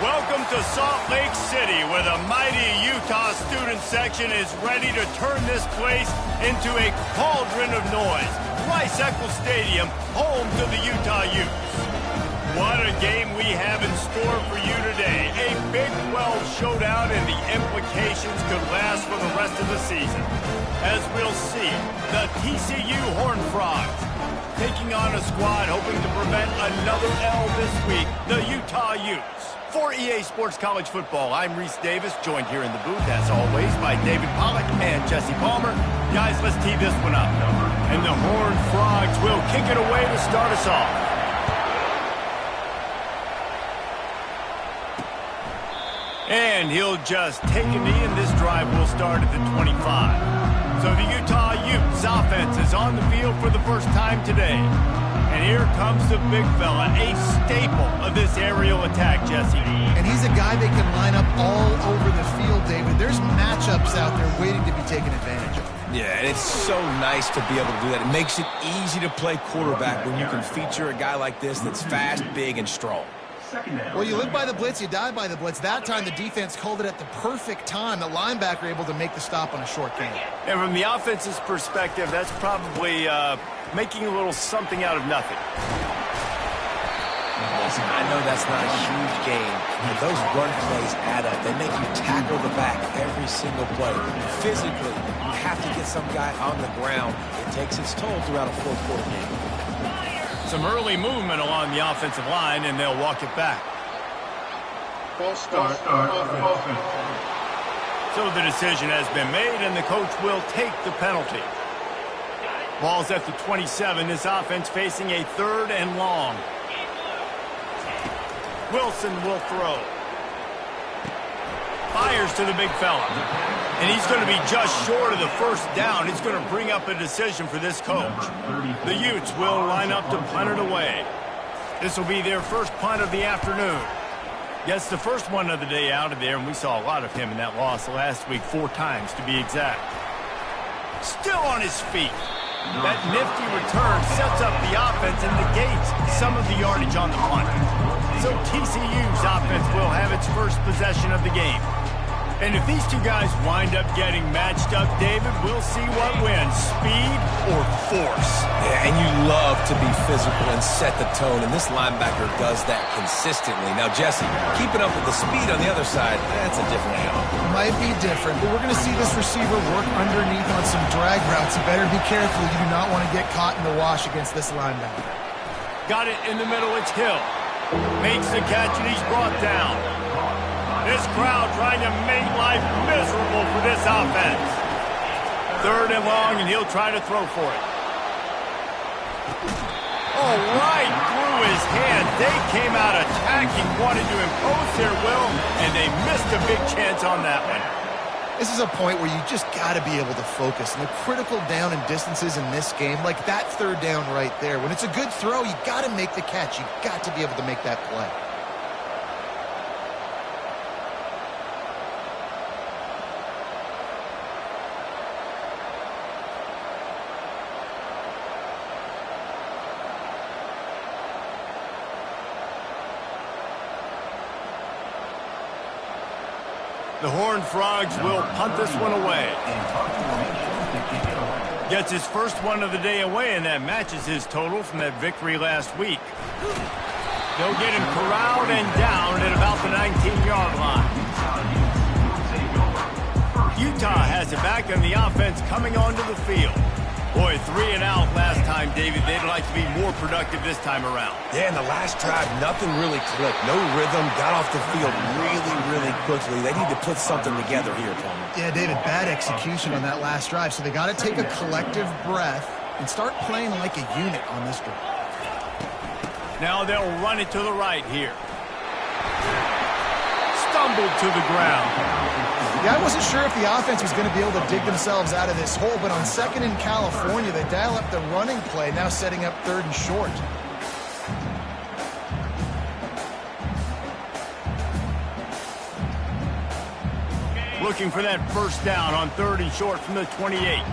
Welcome to Salt Lake City, where the mighty Utah student section is ready to turn this place into a cauldron of noise. Rice-Eccles Stadium, home to the Utah Utes. What a game we have in store for you today. A Big 12 showdown, and the implications could last for the rest of the season. As we'll see, the TCU Horned Frogs taking on a squad hoping to prevent another L this week, the Utah Utes. For EA Sports College Football, I'm Reese Davis, joined here in the booth, as always, by David Pollack and Jesse Palmer. Guys, let's tee this one up. And the Horned Frogs will kick it away to start us off. And he'll just take a knee, and this drive will start at the 25. So the Utah Utes offense is on the field for the first time today. And here comes the big fella, a staple of this aerial attack, Jesse. And he's a guy they can line up all over the field, David. There's matchups out there waiting to be taken advantage of. Yeah, and it's so nice to be able to do that. It makes it easy to play quarterback when you can feature a guy like this that's fast, big, and strong. Well, you live by the blitz, you die by the blitz. That time, the defense called it at the perfect time. The linebacker able to make the stop on a short game. And from the offense's perspective, that's probably making a little something out of nothing. Listen, I know that's not a huge gain, but those run plays add up. They make you tackle the back every single play. Physically, you have to get some guy on the ground. It takes its toll throughout a fourth-quarter game. Some early movement along the offensive line, and they'll walk it back. False start offense. So the decision has been made, and the coach will take the penalty. Ball's at the 27. This offense facing a 3rd and long. Wilson will throw. Fires to the big fella. And he's going to be just short of the first down. It's going to bring up a decision for this coach. The Utes will line up to punt it away. This will be their first punt of the afternoon. Gets the first one of the day out of there, and we saw a lot of him in that loss last week, 4 times to be exact. Still on his feet. That nifty return sets up the offense and negates some of the yardage on the punt. So TCU's offense will have its first possession of the game. And if these two guys wind up getting matched up, David, we'll see what wins, speed or force. Yeah, and you love to be physical and set the tone, and this linebacker does that consistently. Now, Jesse, keeping up with the speed on the other side, that's a different animal. Might be different, but we're going to see this receiver work underneath on some drag routes. You better be careful. You do not want to get caught in the wash against this linebacker. Got it in the middle. It's Hill. Makes the catch, and he's brought down. This crowd trying to make life miserable for this offense. 3rd and long, and he'll try to throw for it. Oh, right through his hand. They came out attacking, wanted to impose their will, and they missed a big chance on that one. This is a point where you just got to be able to focus. And the critical down and distances in this game, like that 3rd down right there, when it's a good throw, you got to make the catch. You got to be able to make that play. The Horned Frogs will punt this one away. Gets his first one of the day away, and that matches his total from that victory last week. They'll get him corralled and down at about the 19-yard line. Utah has it back, and the offense coming onto the field. Boy, 3 and out last time, David. They'd like to be more productive this time around. Yeah, in the last drive, nothing really clicked. No rhythm, got off the field really quickly. They need to put something together here, Palmer. Yeah, David, bad execution on that last drive. So they got to take a collective breath and start playing like a unit on this drive. Now they'll run it to the right here. Stumbled to the ground. Yeah, I wasn't sure if the offense was going to be able to dig themselves out of this hole, but on 2nd in California, they dial up the running play, now setting up 3rd and short. Looking for that first down on 3rd and short from the 28.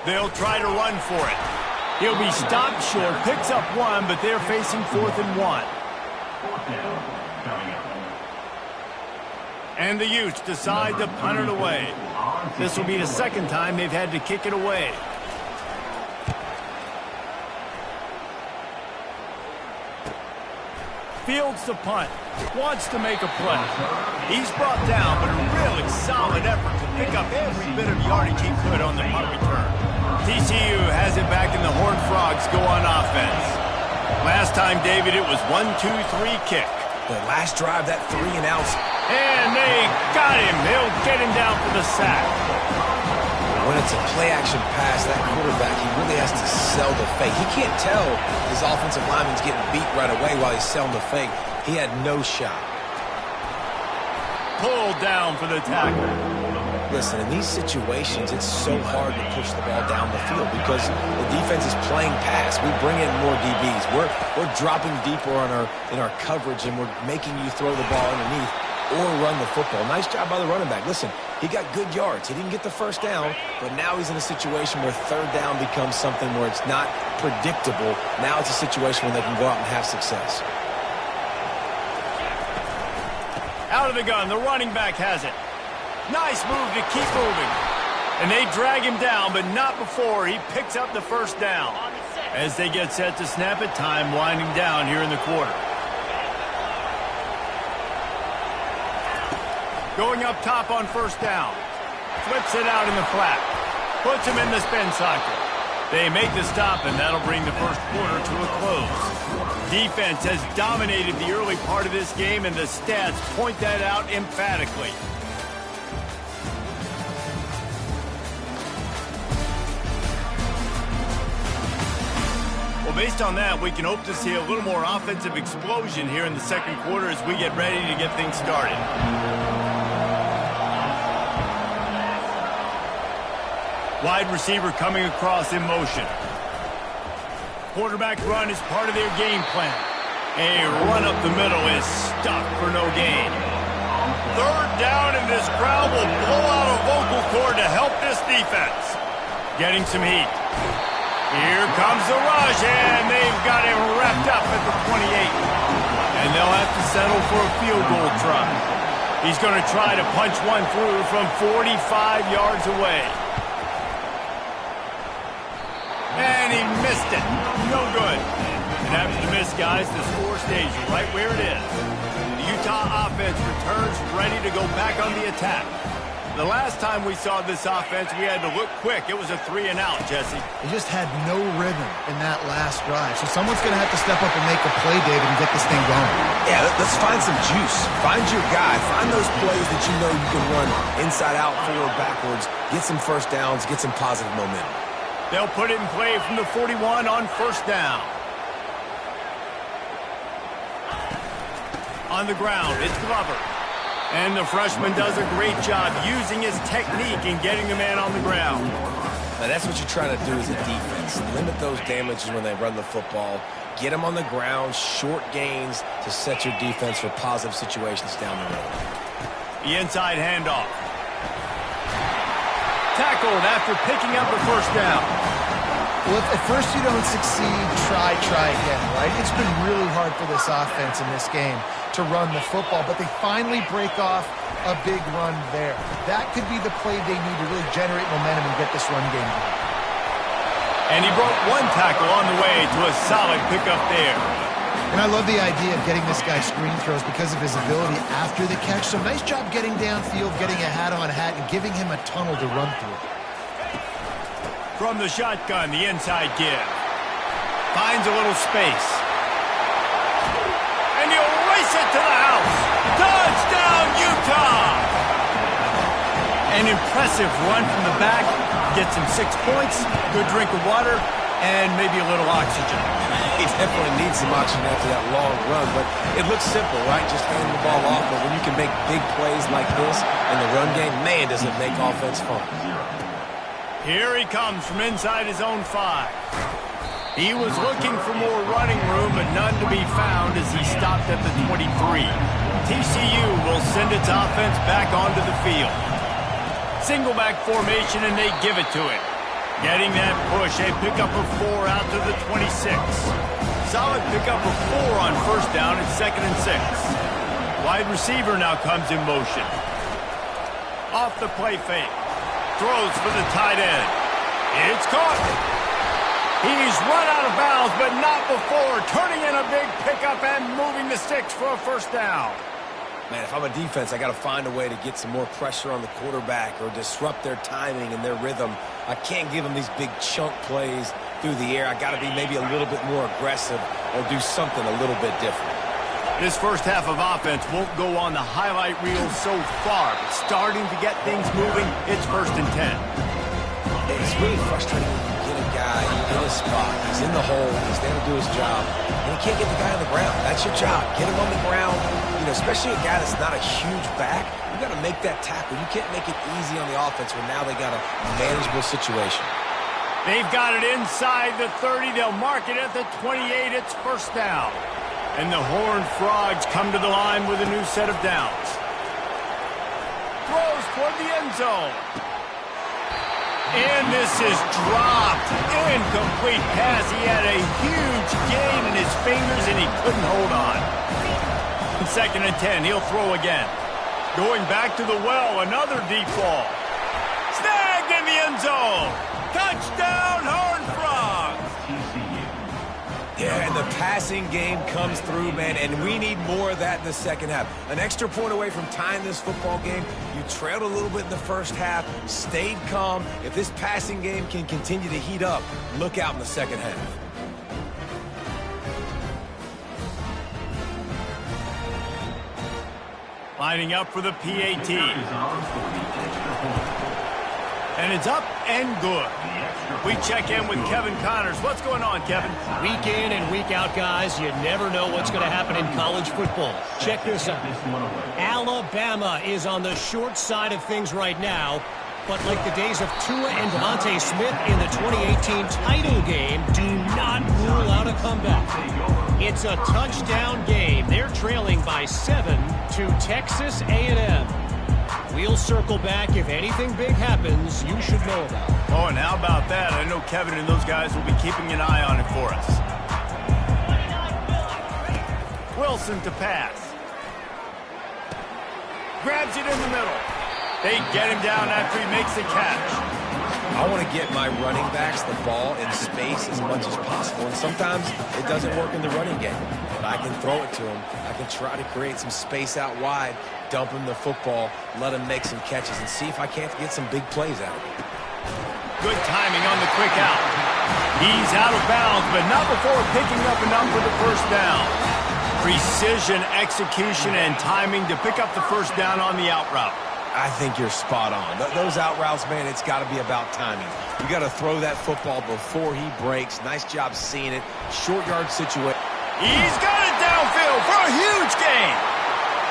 They'll try to run for it. He'll be stopped short, picks up one, but they're facing 4th and 1. And the Utes decide to punt it away. This will be the second time they've had to kick it away. Fields the punt. Wants to make a play. He's brought down, but a really solid effort to pick up every bit of yardage he could on the punt return. TCU has it back, and the Horned Frogs go on offense. Last time, David, it was 1-2-3 kick. The last drive, that 3 and outs. And they got him. They'll get him down for the sack. When it's a play-action pass, that quarterback, he really has to sell the fake. He can't tell his offensive lineman's getting beat right away while he's selling the fake. He had no shot. Pulled down for the tackle. Listen, in these situations, it's so hard to push the ball down the field because the defense is playing pass. We bring in more DBs. We're dropping deeper in our coverage, and we're making you throw the ball underneath or run the football. Nice job by the running back. Listen, he got good yards. He didn't get the first down, but now he's in a situation where 3rd down becomes something where it's not predictable. Now it's a situation where they can go out and have success. Out of the gun, the running back has it. Nice move to keep moving. And they drag him down, but not before he picks up the first down. As they get set to snap it, time winding down here in the quarter. Going up top on 1st down. Flips it out in the flat. Puts him in the spin cycle. They make the stop, and that'll bring the first quarter to a close. Defense has dominated the early part of this game, and the stats point that out emphatically. Well, based on that, we can hope to see a little more offensive explosion here in the second quarter as we get ready to get things started. Wide receiver coming across in motion. Quarterback run is part of their game plan. A run up the middle is stuck for no gain. 3rd down, and this crowd will blow out a vocal cord to help this defense. Getting some heat. Here comes the rush, and they've got him wrapped up at the 28. And they'll have to settle for a field goal try. He's going to try to punch one through from 45 yards away. And he missed it. No good. And after the miss, guys, the score stays right where it is. The Utah offense returns ready to go back on the attack. The last time we saw this offense, we had to look quick. It was a 3 and out, Jesse. They just had no rhythm in that last drive. So someone's going to have to step up and make a play, David, and get this thing going. Yeah, let's find some juice. Find your guy. Find those plays that you know you can run inside out, forward, backwards. Get some first downs. Get some positive momentum. They'll put it in play from the 41 on 1st down. On the ground, it's Glover. And the freshman does a great job using his technique and getting the man on the ground. Now that's what you're trying to do as a defense. Limit those damages when they run the football. Get them on the ground, short gains to set your defense for positive situations down the road. The inside handoff. Tackled after picking up the 1st down. Well, if at first you don't succeed, try again, right? It's been really hard for this offense in this game to run the football, but they finally break off a big run there. That could be the play they need to really generate momentum and get this run game going. And he broke one tackle on the way to a solid pickup there. And I love the idea of getting this guy screen throws because of his ability after the catch. So nice job getting downfield, getting a hat-on-hat, and giving him a tunnel to run through. From the shotgun, the inside give. Finds a little space. And he'll race it to the house. Touchdown, Utah! An impressive run from the back. Gets him 6 points, good drink of water, and maybe a little oxygen. He definitely needs some oxygen after that long run, but it looks simple, right? Just hand the ball off, but when you can make big plays like this in the run game, man, does it make offense fun. Here he comes from inside his own 5. He was looking for more running room, but none to be found as he stopped at the 23. TCU will send its offense back onto the field. Single back formation, and they give it to him. Getting that push, a pickup of 4 out to the 26. Solid pickup of 4 on first down and 2nd and 6. Wide receiver now comes in motion. Off the play fake. Throws for the tight end. It's caught. He's run out of bounds, but not before turning in a big pickup and moving the sticks for a first down. Man, if I'm a defense, I got to find a way to get some more pressure on the quarterback or disrupt their timing and their rhythm. I can't give them these big chunk plays through the air. I got to be maybe a little bit more aggressive or do something a little bit different. This first half of offense won't go on the highlight reel so far, but starting to get things moving, it's 1st and 10. It's really frustrating when you get a guy in a spot, he's in the hole, he's there to do his job, and you can't get the guy on the ground. That's your job. Get him on the ground. You know, especially a guy that's not a huge back, you got to make that tackle. You can't make it easy on the offense when now they got a manageable situation. They've got it inside the 30. They'll mark it at the 28. It's first down. And the Horned Frogs come to the line with a new set of downs. Throws toward the end zone. And this is dropped. Incomplete pass. He had a huge gain in his fingers, and he couldn't hold on. 2nd and 10. He'll throw again. Going back to the well. Another deep ball. Snagged in the end zone. Touchdown, Horned Frogs. Yeah, and the passing game comes through, man, and we need more of that in the second half. An extra point away from tying this football game. You trailed a little bit in the first half, stayed calm. If this passing game can continue to heat up, look out in the second half. Lining up for the PAT. And it's up and good. We check in with Kevin Connors. What's going on, Kevin? Week in and week out, guys, you never know what's going to happen in college football. Check this out. Alabama is on the short side of things right now, but like the days of Tua and Devontae Smith in the 2018 title game, do not rule out a comeback. It's a touchdown game. They're trailing by 7 to Texas A&M. We'll circle back. If anything big happens, you should know about it. Oh, and how about that? I know Kevin and those guys will be keeping an eye on it for us. Wilson to pass. Grabs it in the middle. They get him down after he makes the catch. I want to get my running backs the ball in space as much as possible, and sometimes it doesn't work in the running game, but I can throw it to them. I can try to create some space out wide, dump him the football, let him make some catches, and see if I can't get some big plays out of it. Good timing on the quick out. He's out of bounds, but not before picking up enough for the first down. Precision, execution, and timing to pick up the first down on the out route. I think you're spot on. Those out routes, man, it's got to be about timing. You got to throw that football before he breaks. Nice job seeing it. Short yard situation. He's got it downfield for a huge gain.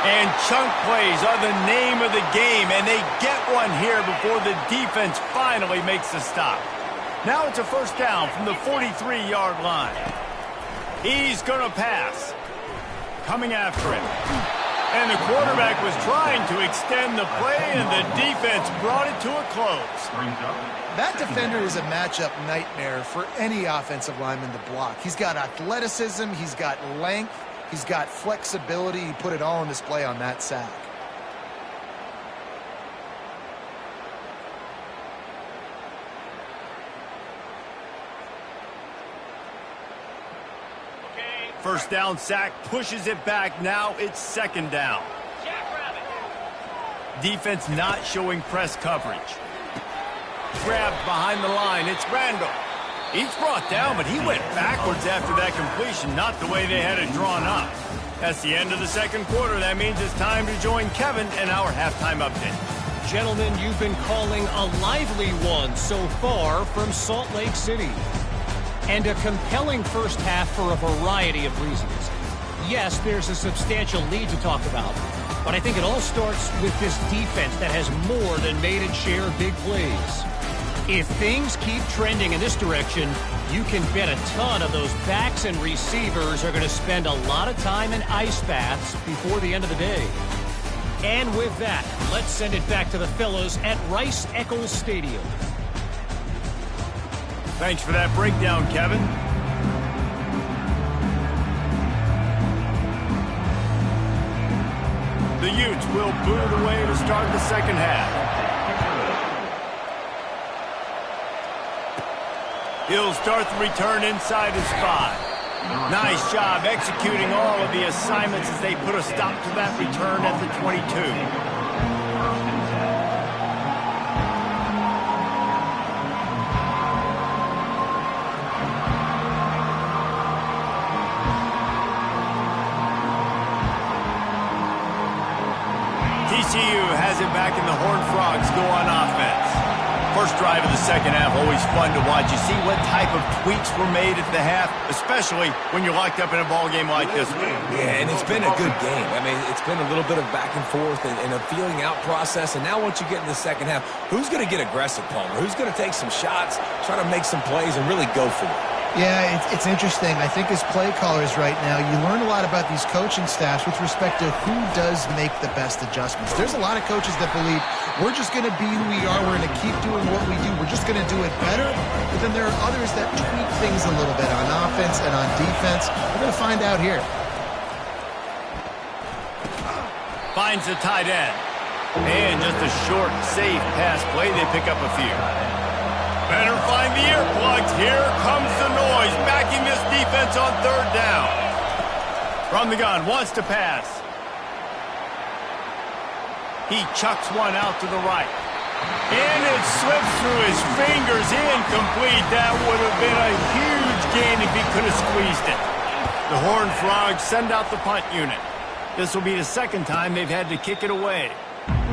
And chunk plays are the name of the game, and they get one here before the defense finally makes the stop. Now it's a first down from the 43-yard line. He's going to pass. Coming after him. And the quarterback was trying to extend the play, and the defense brought it to a close. That defender is a matchup nightmare for any offensive lineman to block. He's got athleticism, he's got length, he's got flexibility. He put it all on display on that sack. First down sack pushes it back. Now it's second down. Defense not showing press coverage. Grabbed behind the line. It's Randall. He's brought down, but he went backwards after that completion, not the way they had it drawn up. That's the end of the second quarter. That means it's time to join Kevin and our halftime update. Gentlemen, you've been calling a lively one so far from Salt Lake City. And a compelling first half for a variety of reasons. Yes, there's a substantial lead to talk about, but I think it all starts with this defense that has more than made its share of big plays. If things keep trending in this direction, you can bet a ton of those backs and receivers are going to spend a lot of time in ice baths before the end of the day. And with that, let's send it back to the fellows at Rice-Eccles Stadium. Thanks for that breakdown, Kevin. The Utes will boot it away to start the second half. He'll start the return inside his 5. Nice job executing all of the assignments as they put a stop to that return at the 22. TCU has it back and the Horned Frogs go on offense. First drive of the second half, always fun to watch. You see what type of tweaks were made at the half, especially when you're locked up in a ball game like this one. Yeah, and it's been a good game. I mean, it's been a little bit of back and forth and a feeling out process. And now once you get in the second half, who's going to get aggressive, Palmer? Who's going to take some shots, try to make some plays, and really go for it? Yeah, it's interesting. I think as play callers right now, you learn a lot about these coaching staffs with respect to who does make the best adjustments. There's a lot of coaches that believe we're just going to be who we are. We're going to keep doing what we do. We're just going to do it better. But then there are others that tweak things a little bit on offense and on defense. We're going to find out here. Finds the tight end. And just a short, safe pass play. They pick up a few. Better find the earplugs. Here comes the noise, backing this defense on third down. From the gun, wants to pass. He chucks one out to the right. And it slips through his fingers, incomplete. That would have been a huge gain if he could have squeezed it. The Horned Frogs send out the punt unit. This will be the second time they've had to kick it away.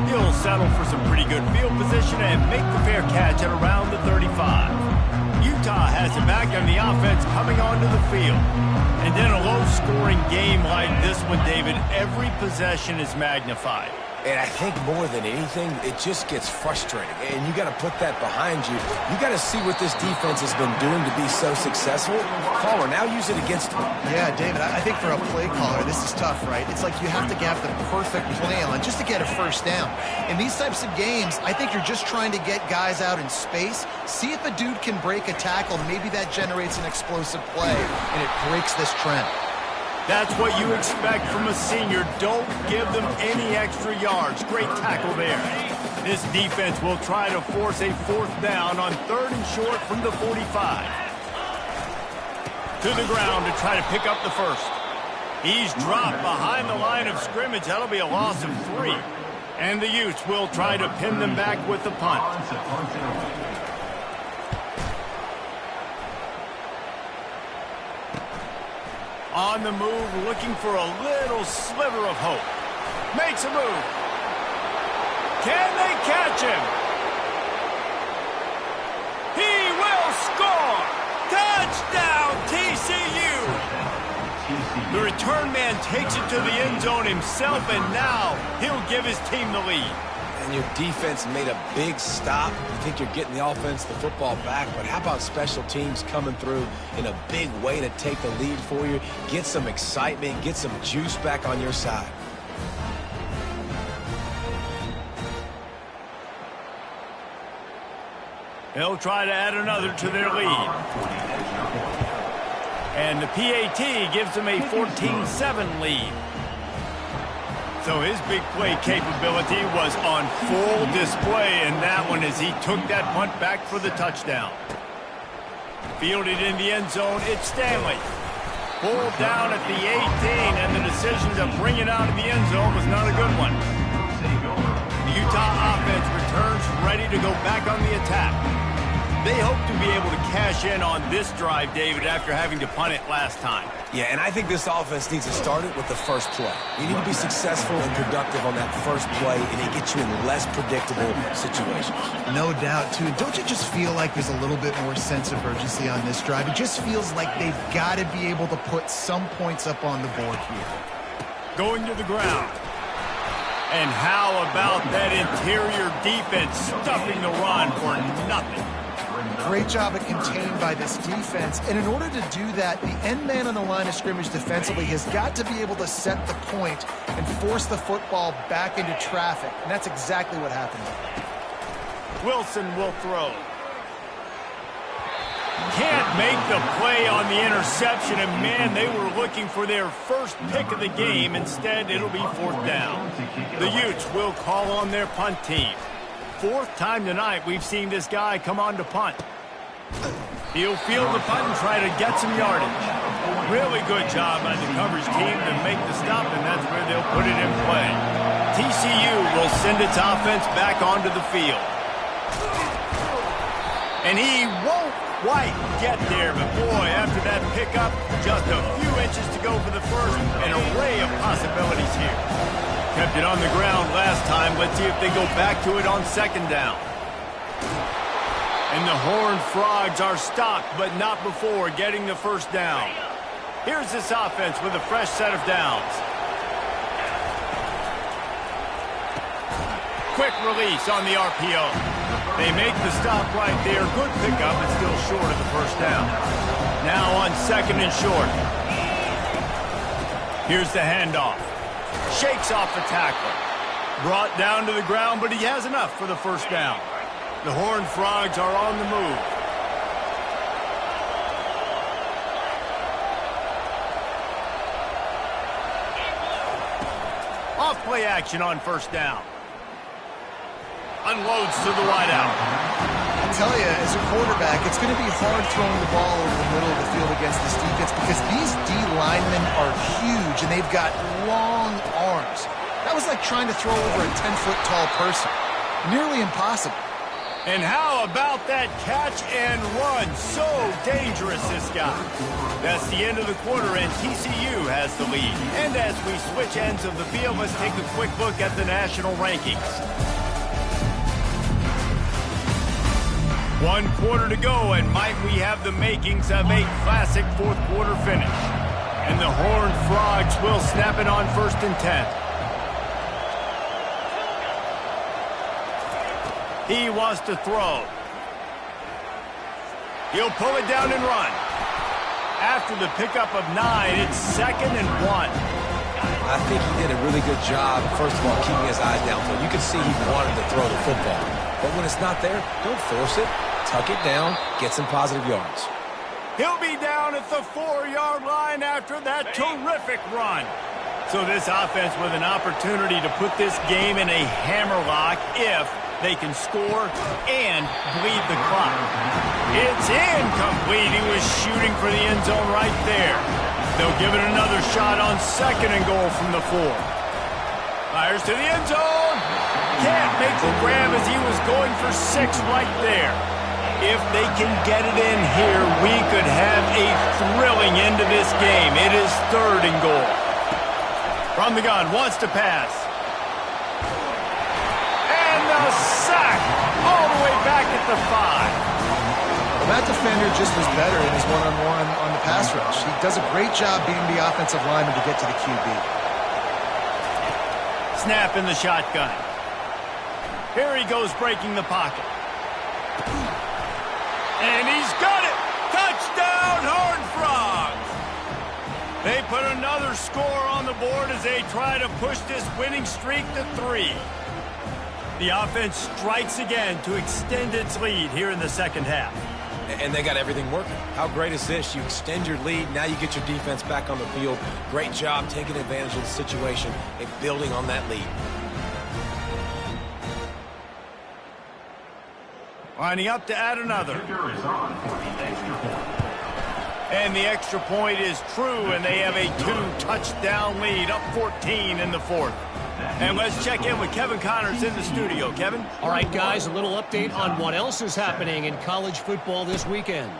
He'll settle for some pretty good field position and make the fair catch at around the 35. Utah has it back on the offense coming onto the field. And in a low-scoring game like this one, David, every possession is magnified. And I think more than anything, it just gets frustrating. And you got to put that behind you. You got to see what this defense has been doing to be so successful. Caller, now use it against them. Yeah, David, I think for a play caller, this is tough, right? It's like you have to have the perfect plan just to get a first down. In these types of games, I think you're just trying to get guys out in space, see if a dude can break a tackle. Maybe that generates an explosive play, and it breaks this trend. That's what you expect from a senior. Don't give them any extra yards. Great tackle there. This defense will try to force a fourth down on third and short from the 45. To the ground to try to pick up the first. He's dropped behind the line of scrimmage. That'll be a loss of 3. And the Utes will try to pin them back with the punt. On the move, looking for a little sliver of hope. Makes a move. Can they catch him? He will score! Touchdown, TCU! The return man takes it to the end zone himself, and now he'll give his team the lead. And your defense made a big stop. You think you're getting the offense, the football back, but how about special teams coming through in a big way to take the lead for you, get some excitement, get some juice back on your side. They'll try to add another to their lead. And the PAT gives them a 14-7 lead. So his big play capability was on full display in that one as he took that punt back for the touchdown. Fielded in the end zone, it's Stanley. Pulled down at the 18, and the decision to bring it out of the end zone was not a good one. The Utah offense returns ready to go back on the attack. They hope to be able to cash in on this drive, David, after having to punt it last time. Yeah, and I think this offense needs to start it with the first play. You need to be successful and productive on that first play, and it gets you in less predictable situations. No doubt, too. Don't you just feel like there's a little bit more sense of urgency on this drive? It just feels like they've got to be able to put some points up on the board here. Going to the ground. And how about that interior defense stuffing the run for nothing? Great job at contained by this defense. And in order to do that, the end man on the line of scrimmage defensively has got to be able to set the point and force the football back into traffic. And that's exactly what happened. Wilson will throw. Can't make the play on the interception, and man, they were looking for their first pick of the game. Instead, it'll be 4th down. The Utes will call on their punt team. 4th time tonight we've seen this guy come on to punt. He'll field the punt and try to get some yardage. Really good job by the coverage team to make the stop, and that's where they'll put it in play. TCU will send its offense back onto the field. And he won't quite get there, but boy, after that pickup, just a few inches to go for the first. An array of possibilities here. Kept it on the ground last time. Let's see if they go back to it on 2nd down. And the Horned Frogs are stopped, but not before getting the first down. Here's this offense with a fresh set of downs. Quick release on the RPO. They make the stop right there. Good pickup, but still short of the first down. Now on 2nd and short. Here's the handoff. Shakes off the tackler. Brought down to the ground, but he has enough for the first down. The Horned Frogs are on the move. Off play action on first down. Unloads to the wideout. I tell you, as a quarterback, it's going to be hard throwing the ball over the middle of the field against this defense because these D linemen are huge and they've got long arms. That was like trying to throw over a 10-foot tall person. Nearly impossible. And how about that catch and run? So dangerous, this guy. That's the end of the quarter, and TCU has the lead. And as we switch ends of the field, let's take a quick look at the national rankings. 1 quarter to go, and might we have the makings of a classic 4th quarter finish. And the Horned Frogs will snap it on 1st and 10. He wants to throw. He'll pull it down and run. After the pickup of 9, it's 2nd and 1. I think he did a really good job, first of all, keeping his eyes downfield. You can see he wanted to throw the football. But when it's not there, don't force it. Tuck it down, get some positive yards. He'll be down at the 4-yard line after that terrific run. So this offense with an opportunity to put this game in a hammerlock if they can score and bleed the clock. It's incomplete. He was shooting for the end zone right there. They'll give it another shot on 2nd and goal from the 4. Fires to the end zone. Can't make the grab as he was going for 6 right there. If they can get it in here, we could have a thrilling end to this game. It is 3rd and goal. From the gun, wants to pass. And the sack all the way back at the 5. Well, that defender just was better in his one-on-one on the pass rush. He does a great job being the offensive lineman to get to the QB. Snap in the shotgun. Here he goes breaking the pocket. And he's got it! Touchdown, Horned Frogs! They put another score on the board as they try to push this winning streak to 3. The offense strikes again to extend its lead here in the 2nd half. And they got everything working. How great is this? You extend your lead, now you get your defense back on the field. Great job taking advantage of the situation and building on that lead. Lining up to add another. And the extra point is true, and they have a 2-touchdown lead, up 14 in the 4th. And let's check in with Kevin Connors in the studio. Kevin? All right, guys, a little update on what else is happening in college football this weekend.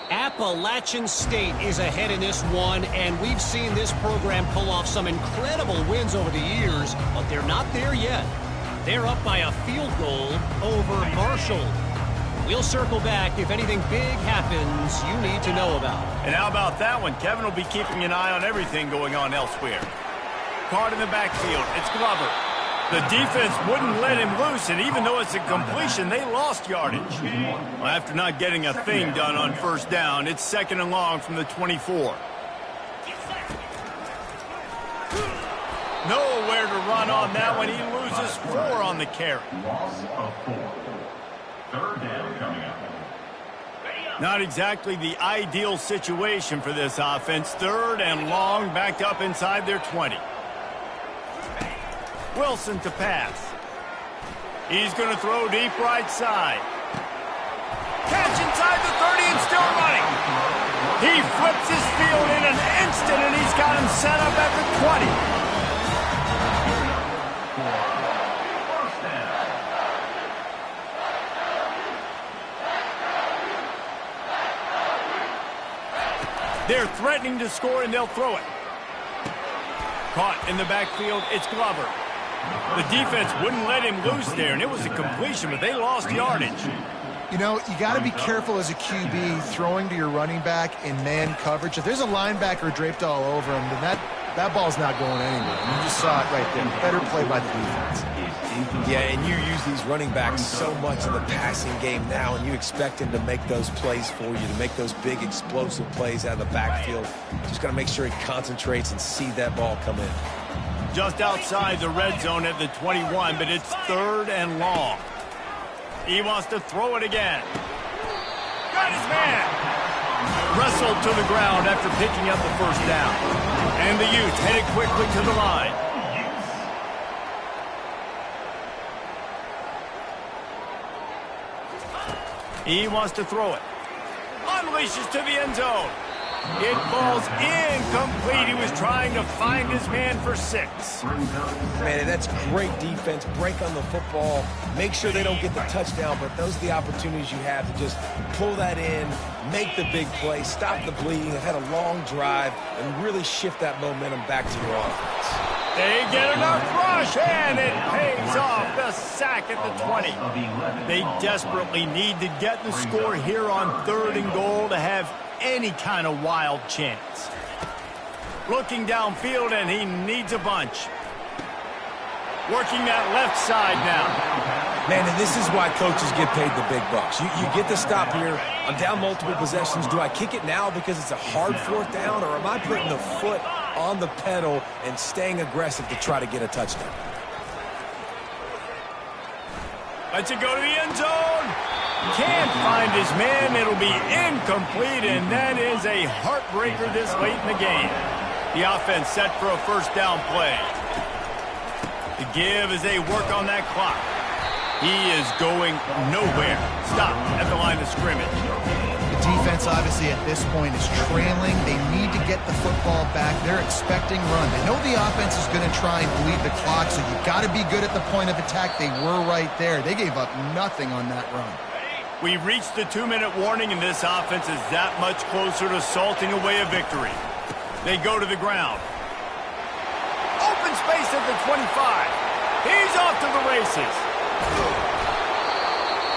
Appalachian State is ahead in this one, and we've seen this program pull off some incredible wins over the years, but they're not there yet. They're up by a field goal over Marshall. We'll circle back if anything big happens you need to know about. And how about that one? Kevin will be keeping an eye on everything going on elsewhere. Caught in the backfield. It's Glover. The defense wouldn't let him loose, and even though it's a completion, they lost yardage. Well, after not getting a thing done on first down, it's 2nd and long from the 24. Nowhere to run on that one. He loses 4 on the carry. Loss of 4. 3rd down coming up. Not exactly the ideal situation for this offense. 3rd and long, backed up inside their 20. Wilson to pass. He's going to throw deep right side. Catch inside the 30 and still running. He flips his field in an instant, and he's got him set up at the 20. They're threatening to score, and they'll throw it. Caught in the backfield, it's Glover. The defense wouldn't let him loose there, and it was a completion, but they lost yardage. You know, you got to be careful as a QB throwing to your running back in man coverage. If there's a linebacker draped all over him, then that ball's not going anywhere. You just saw it right there. Better play by the defense. Yeah, and you use these running backs so much in the passing game now, and you expect him to make those plays for you, to make those big explosive plays out of the backfield. Just got to make sure he concentrates and see that ball come in. Just outside the red zone at the 21, but it's 3rd and long. He wants to throw it again. Got his man. Wrestled to the ground after picking up the first down. And the Utes headed quickly to the line. He wants to throw it. Unleashes to the end zone. It falls incomplete. He was trying to find his man for 6. Man, that's great defense. Break on the football. Make sure they don't get the touchdown, but those are the opportunities you have to just pull that in, make the big play, stop the bleeding. They've had a long drive, and really shift that momentum back to your offense. They get enough rush, and it pays off. The sack at the 20. They desperately need to get the score here on 3rd and goal to have any kind of wild chance. Looking downfield, and he needs a bunch. Working that left side now. Man, and this is why coaches get paid the big bucks. You get the stop here. I'm down multiple possessions. Do I kick it now because it's a hard 4th down, or am I putting the foot on the pedal and staying aggressive to try to get a touchdown? Lets it go to the end zone. Can't find his man. It'll be incomplete, and that is a heartbreaker this late in the game. The offense set for a 1st down play. The give as they work on that clock. He is going nowhere. Stop at the line of scrimmage. The defense, obviously, at this point is trailing. They need to get the football back. They're expecting run. They know the offense is going to try and bleed the clock, so you've got to be good at the point of attack. They were right there. They gave up nothing on that run. We've reached the 2-minute warning, and this offense is that much closer to salting away a victory. They go to the ground. Open space at the 25. He's off to the races.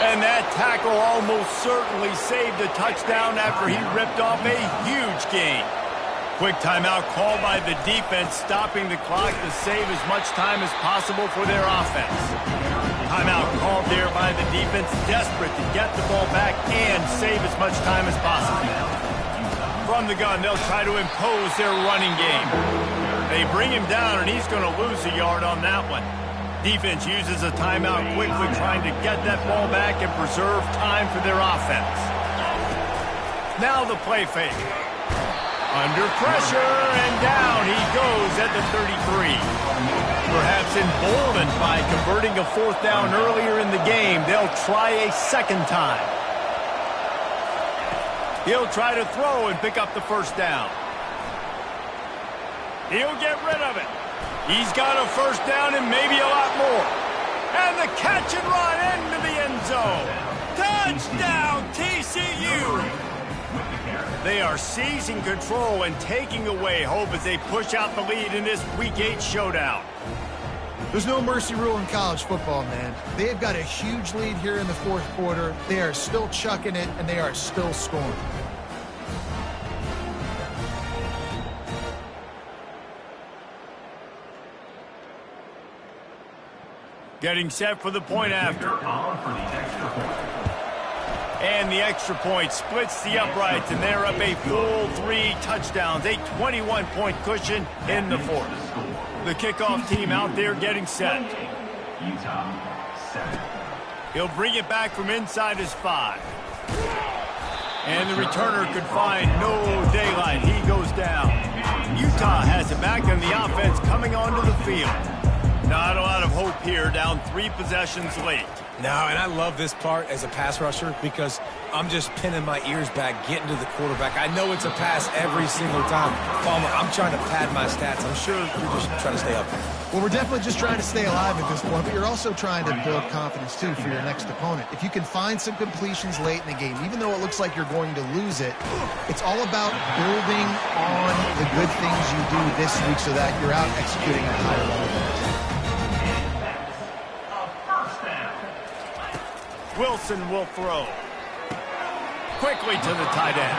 And that tackle almost certainly saved a touchdown after he ripped off a huge gain. Quick timeout called by the defense, stopping the clock to save as much time as possible for their offense. Timeout called there by the defense, desperate to get the ball back and save as much time as possible. From the gun, they'll try to impose their running game. They bring him down, and he's going to lose a yard on that one. Defense uses a timeout quickly, trying to get that ball back and preserve time for their offense. Now the play fake. Under pressure, and down he goes at the 33. Perhaps emboldened by converting a 4th down earlier in the game, they'll try a 2nd time. He'll try to throw and pick up the 1st down. He'll get rid of it. He's got a 1st down and maybe a lot more. And the catch and run into the end zone. Touchdown, TCU! They are seizing control and taking away hope as they push out the lead in this Week 8 showdown. There's no mercy rule in college football, man. They've got a huge lead here in the 4th quarter. They are still chucking it, and they are still scoring. Getting set for the point after. And the extra point splits the uprights, and they're up a full 3 touchdowns, a 21-point cushion in the 4th. The kickoff team out there getting set. He'll bring it back from inside his 5. And the returner could find no daylight. He goes down. Utah has it back, and the offense coming onto the field. Not a lot of hope here, down 3 possessions late. No, and I love this part as a pass rusher because I'm just pinning my ears back, getting to the quarterback. I know it's a pass every single time. Palmer, I'm trying to pad my stats. I'm sure you're just trying to stay up. Well, we're definitely just trying to stay alive at this point, but you're also trying to build confidence, too, for your next opponent. If you can find some completions late in the game, even though it looks like you're going to lose it, it's all about building on the good things you do this week so that you're out executing at a higher level. Wilson will throw. Quickly to the tight end.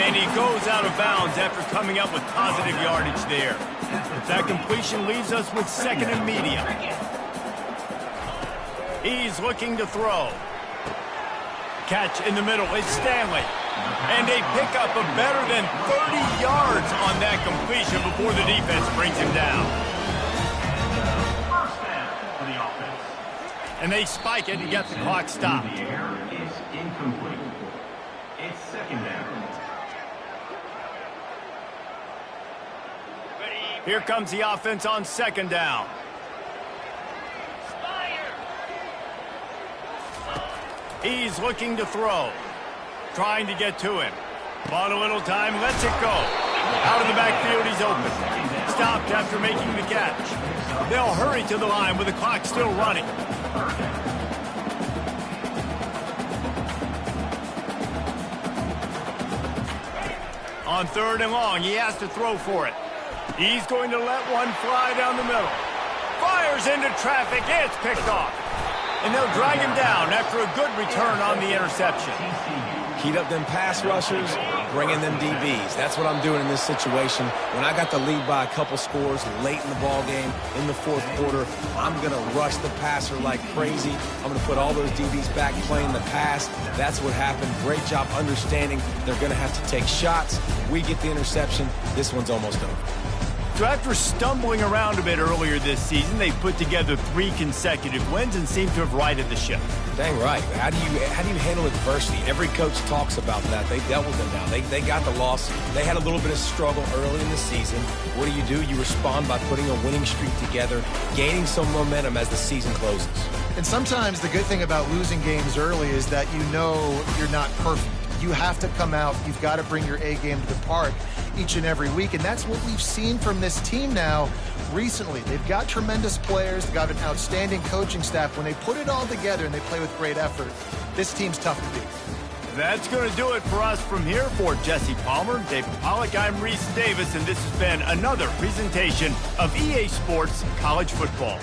And he goes out of bounds after coming up with positive yardage there. That completion leaves us with 2nd and medium. He's looking to throw. Catch in the middle is Stanley. And a pickup of better than 30 yards on that completion before the defense brings him down. And they spike it and get the clock stopped. The air is incomplete. It's 2nd down. Here comes the offense on 2nd down. He's looking to throw. Trying to get to him. Bought a little time, lets it go. Out of the backfield, he's open. Stopped after making the catch. They'll hurry to the line with the clock still running. On 3rd and long, he has to throw for it. He's going to let one fly down the middle. Fires into traffic. It's picked off. And they'll drag him down after a good return on the interception. Heat up them pass rushers, bringing them DBs. That's what I'm doing in this situation. When I got the lead by a couple scores late in the ball game, in the 4th quarter, I'm going to rush the passer like crazy. I'm going to put all those DBs back playing the pass. That's what happened. Great job understanding they're going to have to take shots. We get the interception. This one's almost over. So after stumbling around a bit earlier this season, they put together 3 consecutive wins and seem to have righted the ship. Dang right. How do you handle adversity? Every coach talks about that. They dealt with it now. They got the loss. They had a little bit of struggle early in the season. What do? You respond by putting a winning streak together, gaining some momentum as the season closes. And sometimes the good thing about losing games early is that you know you're not perfect. You have to come out. You've got to bring your A game to the park each and every week. And that's what we've seen from this team now recently. They've got tremendous players. They've got an outstanding coaching staff. When they put it all together and they play with great effort, this team's tough to beat. That's going to do it for us from here. For Jesse Palmer, David Pollack, I'm Reese Davis, and this has been another presentation of EA Sports College Football.